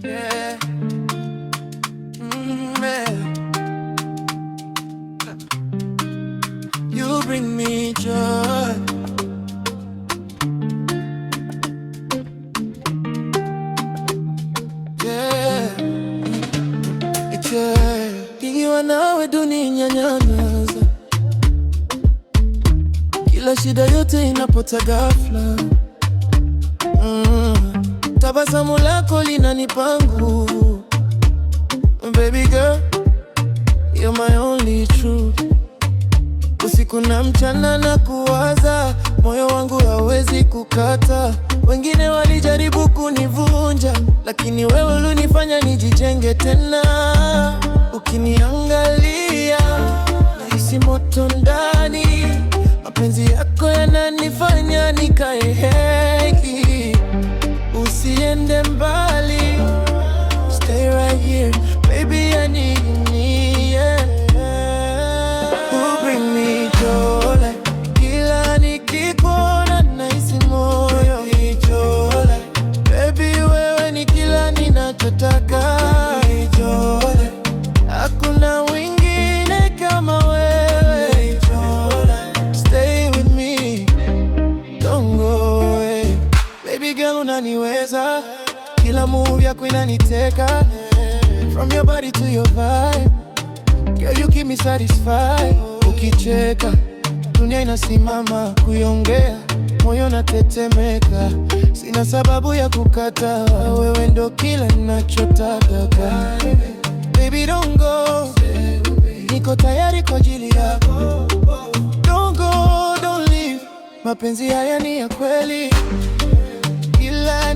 Yeah. Yeah. You bring me joy. Yeah. Yeah. Nikiwa nawe dunia nyanyamaza, kila shida yote inapota ghafla. Tabasamu lako linanipa nguvu. Baby girl, you're my only truth. Usiku na mchana na kuwaza, moyo wangu hawezi kukata. Wengine walijaribu kunivunja, lakini wewe ulinifanya nijijenge tena. Ukiniangalia nahisi moto ndani, mapenzi yako yananifanya nikae heki. Usiende mbali, stay right here, baby, I need you, yeah. You bring me joy, kila nikikuona nahisi moyo joy. Baby, wewe ni kila ninachotaka joy. Hakuna wengine kama wewe joy. Stay with me, don't go away. Baby girl, unaniweza, kila move yako inaniteka. From your body to your vibe, girl, you keep me satisfied. Ukicheka dunia inasimama kuiongea, moyo natetemeka. Sina sababu ya kukata, wewe ndo kila ninachotaka. Baby, don't go, niko tayari kwa ajili yako. Don't go, don't leave, mapenzi haya ni ya kweli. Kila